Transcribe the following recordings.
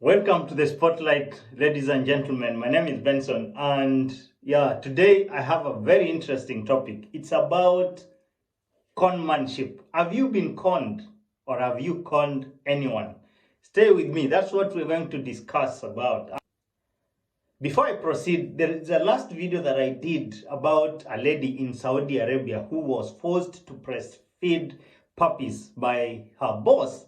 Welcome to the Spotlight, ladies and gentlemen. My name is Benson, and today I have a very interesting topic. It's about conmanship. Have you been conned, or have you conned anyone? Stay with me. That's what we're going to discuss about. Before I proceed, there is a last video that I did about a lady in Saudi Arabia who was forced to breastfeed puppies by her boss.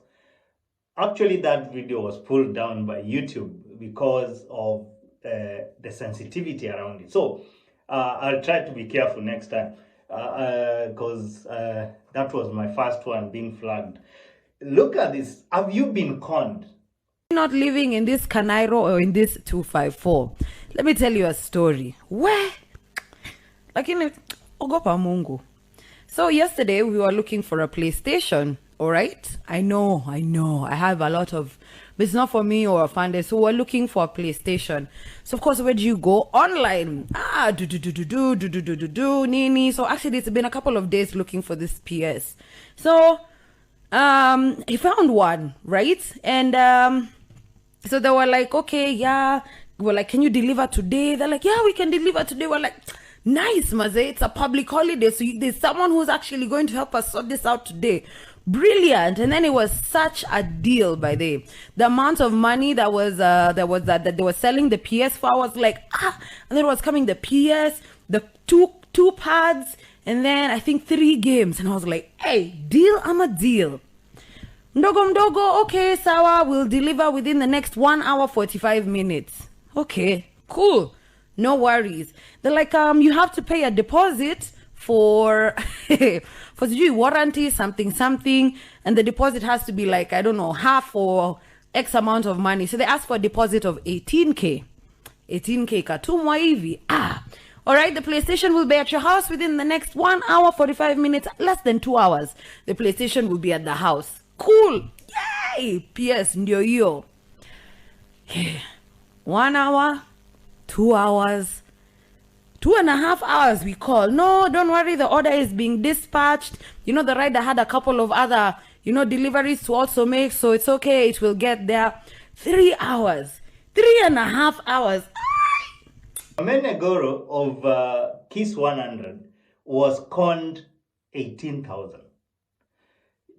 Actually, that video was pulled down by YouTube because of the sensitivity around it. So I'll try to be careful next time because that was my first one being flagged. Look at this. Have you been conned? Not living in this Canairo or in this 254. Let me tell you a story. Where? Like in Ogopa Mungu. So yesterday we were looking for a PlayStation. All right. I know. I have a lot of, but it's not for me or a fan day. So we're looking for a PlayStation. So of course, where do you go? Online. Nini. So actually, it's been a couple of days looking for this PS. So he found one, right? And so they were like, okay, yeah. We're like, can you deliver today? They're like, yeah, we can deliver today. We're like, nice, Maze. It's a public holiday, so there's someone who's actually going to help us sort this out today. Brilliant. And then it was such a deal by the amount of money that was that they were selling the PS for. I was like, and then it was coming the PS, the two pads, and then I think 3 games. And I was like, hey, deal, I'm a deal. Mdogo, okay, sawa, we'll deliver within the next 1 hour 45 minutes. Okay, cool. No worries. They're like, you have to pay a deposit for for warranty, something, and the deposit has to be like, I don't know, half or X amount of money. So they asked for a deposit of 18K. 18K katumwa hivi. All right, the PlayStation will be at your house within the next 1 hour, 45 minutes, less than 2 hours. The PlayStation will be at the house. Cool. Yay! PS, ndio hiyo. 1 hour, 2 hours, 2.5 hours we call. No, don't worry, the order is being dispatched. You know, the rider had a couple of other, deliveries to also make, so it's okay, it will get there. 3 hours, 3.5 hours. Kamene Goro of Kiss 100 was conned 18,000.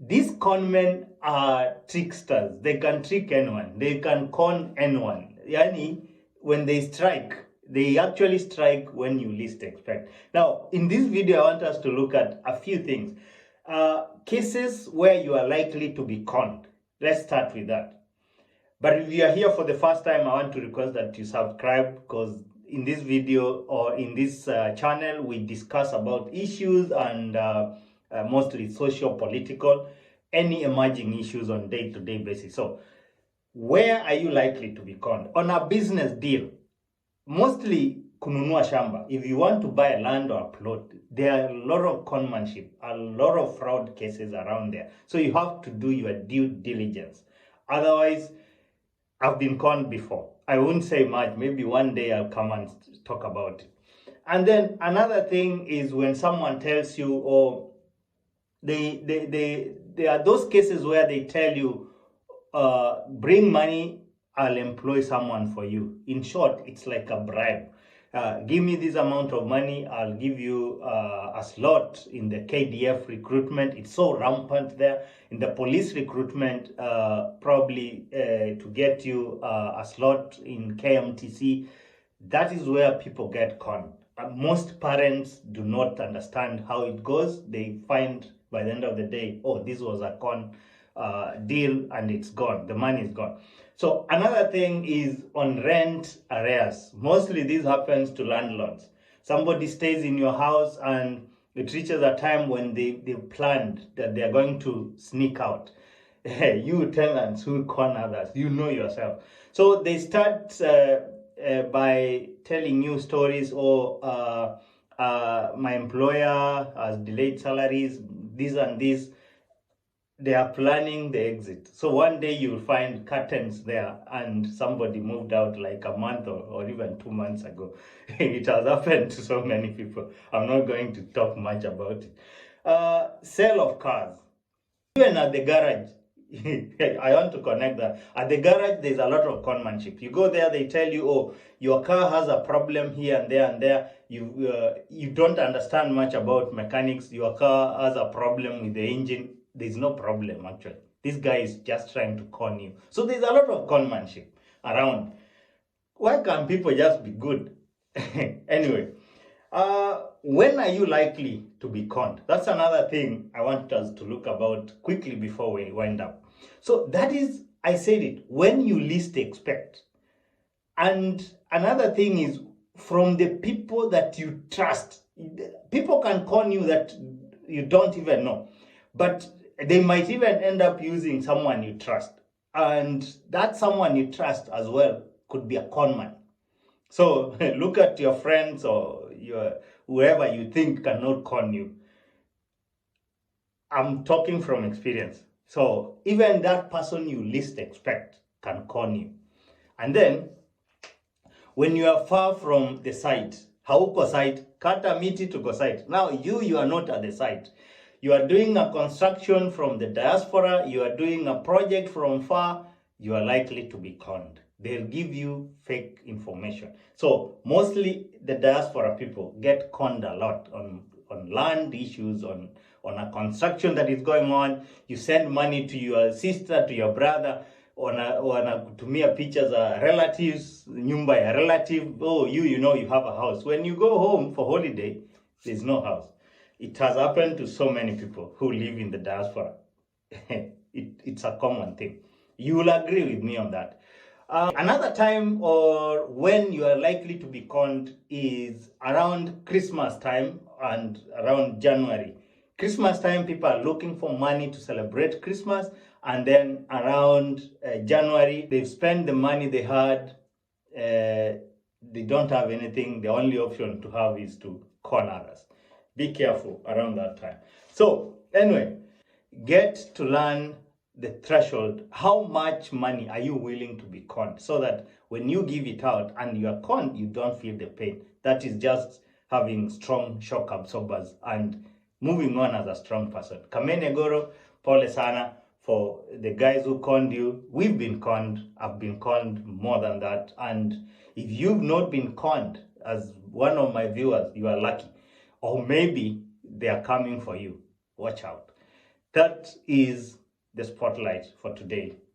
These conmen are tricksters. They can trick anyone. They can con anyone. Yani, when they strike, they actually strike when you least expect. Now, in this video, I want us to look at a few things. Cases where you are likely to be conned. Let's start with that. But if you are here for the first time, I want to request that you subscribe, because in this video or in this channel, we discuss about issues and mostly socio-political, any emerging issues on day-to-day basis. So, where are you likely to be conned? On a business deal, mostly kununua shamba. If you want to buy a land or a plot, there are a lot of conmanship, a lot of fraud cases around there. So you have to do your due diligence. Otherwise, I've been conned before. I won't say much. Maybe one day I'll come and talk about it. And then another thing is when someone tells you, there are those cases where they tell you, bring money, I'll employ someone for you. In short, it's like a bribe. Give me this amount of money, I'll give you a slot in the KDF recruitment. It's so rampant there. In the police recruitment, probably to get you a slot in KMTC. That is where people get conned. Most parents do not understand how it goes. They find by the end of the day, oh, this was a con deal and it's gone. The money is gone. So another thing is on rent arrears. Mostly this happens to landlords. Somebody stays in your house and it reaches a time when they planned that they are going to sneak out. You tenants who con others, you know yourself. So they start by telling you stories, my employer has delayed salaries, this and this. They are planning the exit. So one day you'll find curtains there and somebody moved out like a month or even 2 months ago. It has happened to so many people. I'm not going to talk much about it. Sale of cars. Even at the garage, I want to connect that. At the garage, there's a lot of conmanship. You go there, they tell you, oh, your car has a problem here and there and there. You don't understand much about mechanics. Your car has a problem with the engine. There's no problem, actually. This guy is just trying to con you. So there's a lot of conmanship around. Why can't people just be good? Anyway, when are you likely to be conned? That's another thing I want us to look about quickly before we wind up. So that is, I said it, when you least expect. And another thing is from the people that you trust. People can con you that you don't even know, but they might even end up using someone you trust. And that someone you trust as well could be a con man. So look at your friends or your whoever you think cannot con you. I'm talking from experience. So even that person you least expect can con you. And then when you are far from the site, hauko site, kata miti tuko site. Now you are not at the site. You are doing a construction from the diaspora, you are doing a project from far, you are likely to be conned. They'll give you fake information. So mostly the diaspora people get conned a lot on land issues, on a construction that is going on. You send money to your sister, to your brother, wanakutumia pictures of relatives, nyumba ya relative. Oh, you know you have a house. When you go home for holiday, there's no house. It has happened to so many people who live in the diaspora. It's a common thing. You will agree with me on that. Another time or when you are likely to be conned is around Christmas time and around January. Christmas time, people are looking for money to celebrate Christmas, and then around January, they've spent the money they had. They don't have anything. The only option to have is to con others. Be careful around that time. So anyway, get to learn the threshold. How much money are you willing to be conned, so that when you give it out and you are conned, you don't feel the pain. That is just having strong shock absorbers and moving on as a strong person. Kamene, Goro, pole sana for the guys who conned you. We've been conned. I've been conned more than that. And if you've not been conned, as one of my viewers, you are lucky. Or maybe they are coming for you. Watch out. That is the spotlight for today.